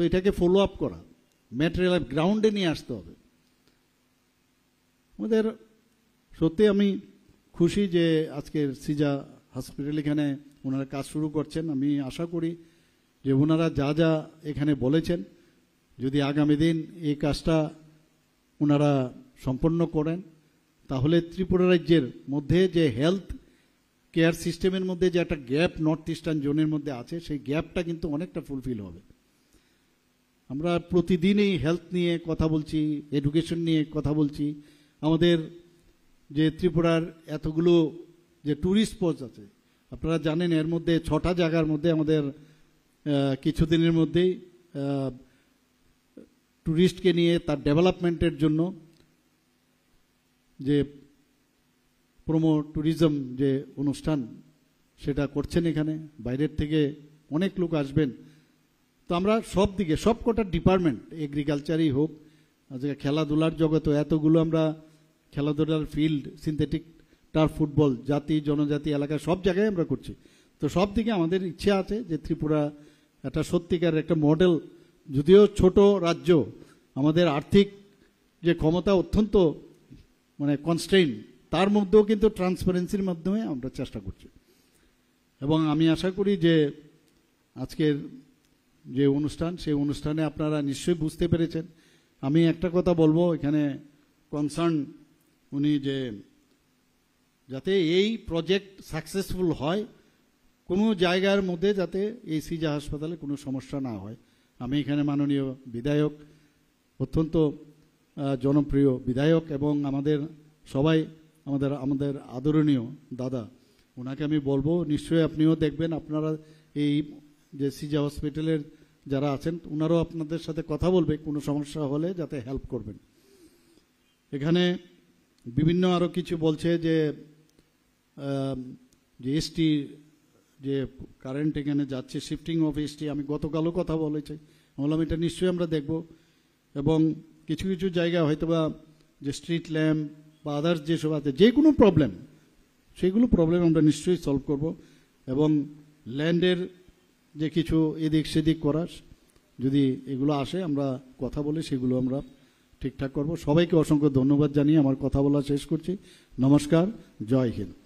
এটাকে follow up করা, material গ্রাউন্ডে নিয়ে আসতে হবে। আমাদের সত্যি আমি খুশি যে আজকের সিজা হসপিটাল এখানে ওনারা কাজ শুরু করছেন। আমি আশা করি যে ওনারা যা যা এখানে বলেছেন, যদি আগামী দিন এই কাজটা ওনারা সম্পন্ন করেন, তাহলে ত্রিপুরা রাজ্যের মধ্যে যে হেলথ কেয়ার সিস্টেমের মধ্যে যে একটা গ্যাপ নর্থ ইস্টার্ন জোনের মধ্যে আছে, সেই গ্যাপটা কিন্তু অনেকটা ফুলফিল হবে। আমরা প্রতিদিনই হেলথ নিয়ে কথা বলছি, এডুকেশন নিয়ে কথা বলছি। আমাদের যে ত্রিপুরার এতগুলো যে ট্যুরিস্ট স্পট আছে, আপনারা জানেন এর মধ্যে 6টা জায়গার মধ্যে আমাদের কিছুদিনের মধ্যেই ট্যুরিস্টকে নিয়ে তার ডেভেলপমেন্টের জন্য যে প্রোমো ট্যুরিজম যে অনুষ্ঠান সেটা করছেন। এখানে বাইরের থেকে অনেক লোক আসবেন। তো আমরা সব দিকে সব কটা ডিপার্টমেন্ট, এগ্রিকালচারই হোক, আজকে খেলাধুলার জগতে এতগুলো আমরা খেলাধুলার ফিল্ড, সিনথেটিক টার্ফ, ফুটবল, জাতি জনজাতি এলাকায় সব জায়গায় আমরা করছি। তো সব দিকে আমাদের ইচ্ছা আছে যে ত্রিপুরা একটা সত্যিকার একটা মডেল। যদিও ছোট রাজ্য, আমাদের আর্থিক যে ক্ষমতা অত্যন্ত কনস্ট্রেইন, তার মধ্যেও কিন্তু ট্রান্সপারেন্সির মাধ্যমে আমরা চেষ্টা করছি। এবং আমি আশা করি যে আজকের যে অনুষ্ঠান, সেই অনুষ্ঠানে আপনারা নিশ্চয়ই বুঝতে পেরেছেন। আমি একটা কথা বলবো, এখানে কনসার্ন উনি যে যাতে এই প্রজেক্ট সাকসেসফুল হয়, কোনো জায়গার মধ্যে যাতে এই সিজা হাসপাতালে কোনো সমস্যা না হয়। আমি এখানে মাননীয় বিধায়ক, অত্যন্ত জনপ্রিয় বিধায়ক এবং আমাদের সবাই আমাদের আদরণীয় দাদা, ওনাকে আমি বলবো নিশ্চয়ই আপনিও দেখবেন, আপনারা এই যে সিজা হসপিটালের যারা আছেন ওনারাও আপনাদের সাথে কথা বলবে, কোনো সমস্যা হলে যাতে হেল্প করবেন। এখানে বিভিন্ন আরও কিছু বলছে যে এসটি যে কারেন্ট এখানে যাচ্ছে, শিফটিং অফ এসটি, আমি গতকালও কথা বলেছি, বললাম এটা নিশ্চয়ই আমরা দেখব। এবং কিছু কিছু জায়গা হয়তোবা যে স্ট্রিট ল্যাম্প বা আদার্স যেসব আছে, যে কোনো প্রবলেম, সেইগুলো প্রবলেম আমরা নিশ্চয়ই সলভ করব। এবং ল্যান্ডের যে কিছু এদিক সেদিক করার যদি এগুলো আসে, আমরা কথা বলে সেগুলো আমরা ঠিকঠাক করব। সবাইকে অসংখ্য ধন্যবাদ জানিয়ে আমার কথা বলা শেষ করছি। নমস্কার, জয় হিন্দ।